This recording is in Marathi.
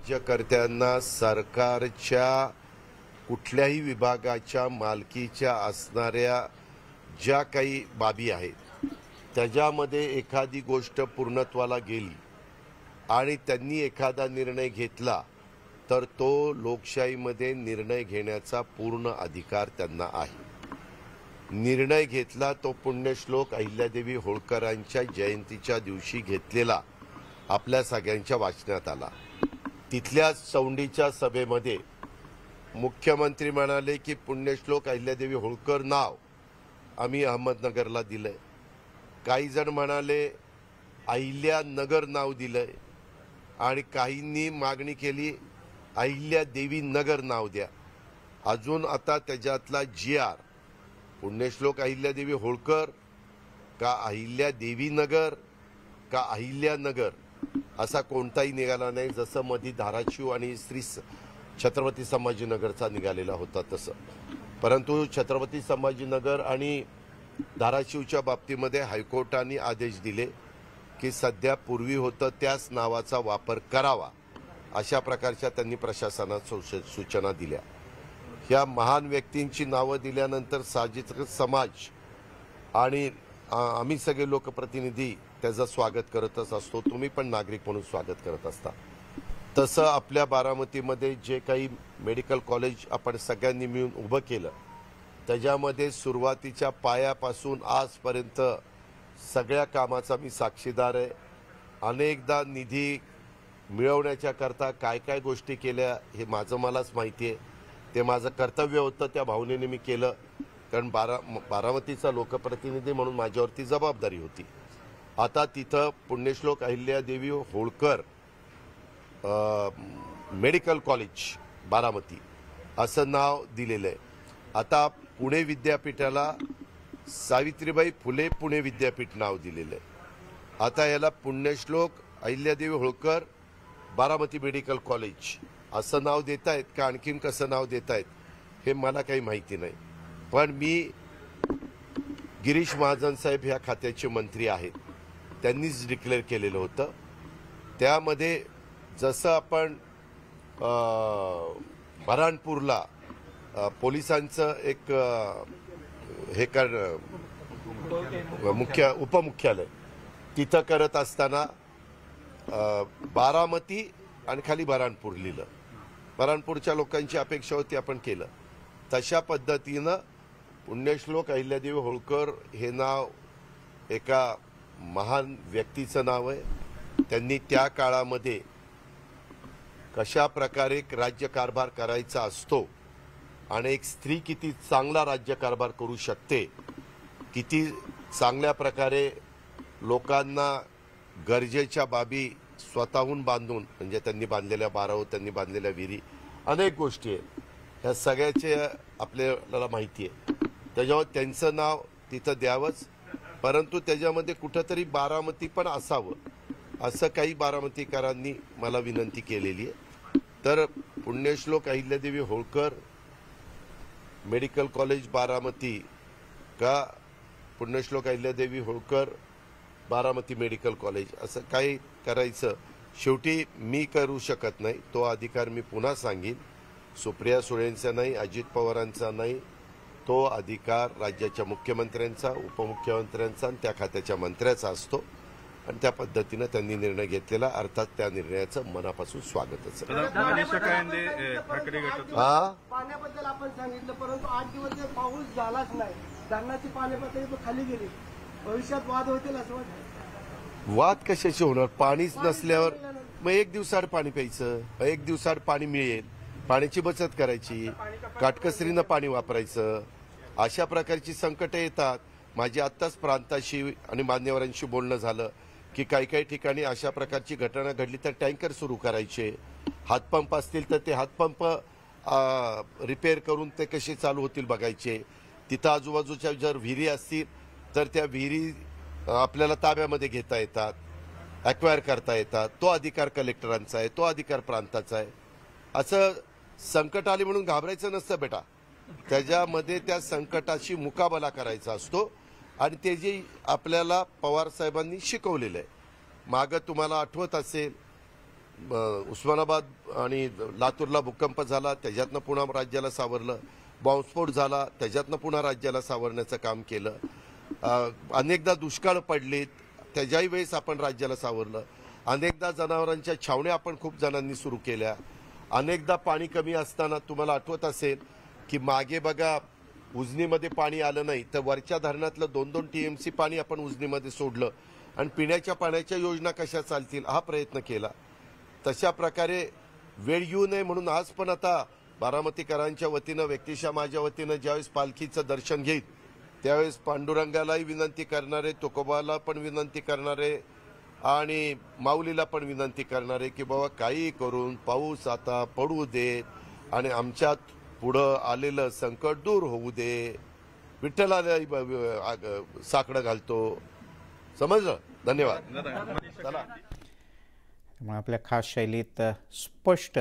राज्यकर्त्यांना सरकारच्या कुठल्याही विभागाच्या मालकीच्या असणाऱ्या ज्या काही बाबी आहेत त्याच्यामध्ये एखादी गोष्ट पूर्णत्वाला गेली आणि त्यांनी एखादा निर्णय घेतला तर तो लोकशाहीमध्ये निर्णय घेण्याचा पूर्ण अधिकार त्यांना आहे। निर्णय घेतला तो पुण्यश्लोक अहिल्यादेवी होळकरांच्या जयंतीच्या दिवशी घेतलेला आपल्या सगळ्यांच्या वाचण्यात आला। तिथल्या चौंडीच्या सभेमध्ये मुख्यमंत्री म्हणाले की पुण्यश्लोक अहिल्यादेवी होळकर नाव आम्ही अहमदनगरला दिलंय। काही जण म्हणाले अहिल्यानगर नाव दिलंय आणि काहींनी मागणी केली अहिल्यादेवी नगर नाव द्या। अजून आता त्याच्यातला जी.आर. पुण्यश्लोक अहिल्यादेवी होळकर का अहिल्यादेवी नगर का अहिल्यानगर असा कोणताही निघाला नाही, जसं मधी धाराशिव आणि श्री छत्रपती संभाजीनगरचा निघालेला होता तसं। परंतु छत्रपती संभाजीनगर आणि धाराशिवच्या बाबतीमध्ये हायकोर्टाने आदेश दिले की सध्या पूर्वी होतं त्याच नावाचा वापर करावा, अशा प्रकारच्या त्यांनी प्रशासनात सूचना दिल्या। ह्या महान व्यक्तींची नावं दिल्यानंतर सामाजिक समाज आणि आम्ही सगळे लोकप्रतिनिधी त्याचं स्वागत करतच असतो, तुम्ही पण नागरिक म्हणून स्वागत करत असता। तसं आपल्या बारामतीमध्ये जे काही मेडिकल कॉलेज आपण सगळ्यांनी मिळून उभं केलं त्याच्यामध्ये सुरुवातीच्या पायापासून आजपर्यंत सगळ्या कामाचा मी साक्षीदार आहे। अनेकदा निधी मिळवण्याच्या करता काय काय गोष्टी केल्या हे माझं मलाच माहिती आहे, ते माझं कर्तव्य होतं, त्या भावनेने मी केलं, कारण बारामतीचा लोकप्रतिनिधी म्हणून माझ्यावरती जबाबदारी होती। आता तिथं पुण्यश्लोक अहिल्यादेवी होळकर मेडिकल कॉलेज बारामती असं नाव दिलेलं आहे। आता पुणे विद्यापीठाला सावित्रीबाई फुले पुणे विद्यापीठ नाव दिलेलं आहे। आता याला पुण्यश्लोक अहिल्यादेवी होळकर बारामती मेडिकल कॉलेज असं नाव देत आहेत का आणखीन कसं नाव देत आहेत हे मला काही माहिती नाही, पण मी गिरीश महाजन साहेब ह्या खात्याचे मंत्री आहेत, त्यांनीच डिक्लेअर केलेलं होतं। त्यामध्ये जसं आपण बऱ्हाणपूरला पोलिसांचं एक हे उपमुख्यालय तिथं करत असताना बारामती आणि खाली बऱ्हाणपूर लिहिलं, बऱ्हाणपूरच्या लोकांची अपेक्षा होती आपण केलं। तशा पद्धतीनं पुण्यश्लोक अहिल्यादेवी होळकर हे नाव एका महान व्यक्तीचं नाव आहे। त्यांनी त्या काळामध्ये कशा प्रकारे राज्यकारभार करायचा असतो आणि एक स्त्री किती चांगला राज्यकारभार करू शकते, किती चांगल्या प्रकारे लोकांना गरजेच्या बाबी स्वतःहून बांधून, म्हणजे त्यांनी बांधलेल्या बाराव, त्यांनी बांधलेल्या विहिरी, अनेक गोष्टी आहेत, ह्या सगळ्याचे आपल्याला माहिती आहे। त्याच्यावर त्यांचं नाव तिथं द्यावंच, परंतु त्याच्यामध्ये कुठंतरी बारामती पण असावं असं काही बारामतीकरांनी मला विनंती केलेली आहे। तर पुण्यश्लोक अहिल्यादेवी होळकर मेडिकल कॉलेज बारामती का पुण्यश्लोक अहिल्यादेवी होळकर बारामती मेडिकल कॉलेज असं काही करायचं शेवटी मी करू शकत नाही, तो अधिकार मी पुन्हा सांगेन सुप्रिया सुळेंचा नाही, अजित पवारांचा नाही, तो अधिकार राज्याच्या मुख्यमंत्र्यांचा, उपमुख्यमंत्र्यांचा आणि त्या खात्याच्या मंत्र्याचा असतो आणि त्या पद्धतीने त्यांनी निर्णय घेतलेला, अर्थात त्या निर्णयाचं मनापासून स्वागतच आहे। पाण्याबद्दल आपण सांगितलं, परंतु 8 दिवस पाऊस झालाच नाही, धरणाची पाणी पातळी खाली गेली, भविष्यात वाद होतील असं वाटतं? वाद कशाचे होणार? पाणीच नसल्यावर मग 1 दिवसाआड पाणी प्यायचं, 1 दिवसाआड पाणी मिळेल, पाण्याची बचत करायची, काटकसरीनं पाणी वापरायचं। अशा प्रकारची संकटं येतात। माझी आत्ताच प्रांताशी आणि मान्यवरांशी बोलणं झालं की काही काही ठिकाणी अशा प्रकारची घटना घडली तर टँकर सुरू करायचे, हातपंप असतील तर ते हातपंप रिपेअर करून ते कसे चालू होतील बघायचे। तिथं आजूबाजूच्या जर विहिरी असतील तर त्या विहिरी आपल्याला ताब्यामध्ये घेता येतात, ॲक्वायर करता येतात, तो अधिकार कलेक्टरांचा आहे, तो अधिकार प्रांताचा आहे। असं संकट आले म्हणून घाबरायचं नसतं बेटा, त्याच्यामध्ये त्या संकटाशी मुकाबला करायचा असतो आणि ते जे आपल्याला पवार साहेबांनी शिकवलेलं आहे। मागं तुम्हाला आठवत असेल उस्मानाबाद आणि लातूरला भूकंप झाला, त्याच्यातनं पुन्हा राज्याला सावरलं. बॉम्बस्फोट झाला, त्याच्यातनं पुन्हा राज्याला सावरण्याचं काम केलं. अनेकदा दुष्काळ पडलेत, त्याच्याही वेळेस आपण राज्याला सावरलं. अनेकदा जनावरांच्या छावण्या आपण खूप जणांनी सुरू केल्या. अनेकदा पाणी कमी असताना तुम्हाला आठवत असेल की मागे बघा उजनीमध्ये पाणी आलं नाही तर वरच्या धरणातलं 2-2 TMC पाणी आपण उजनीमध्ये सोडलं आणि पिण्याच्या पाण्याच्या योजना कशा चालतील हा प्रयत्न केला. तशा प्रकारे वेळ येऊ नये म्हणून आज पण आता बारामतीकरांच्या वतीनं व्यक्तिशः माझ्या वतीनं ज्यावेळेस पालखीचं दर्शन घेईल त्यावेळेस पांडुरंगालाही विनंती करणारे, तुकोबाला पण विनंती करणारे आणि माऊलीला पण विनंती करणारे की बाबा काही करून पाऊस आता पडू देत आणि आमच्यात पुढं आलेलं संकट दूर होऊ दे. विठ्ठलाला साकडं घालतो. समजलं. धन्यवाद. चला. आपल्या खास शैलीत स्पष्ट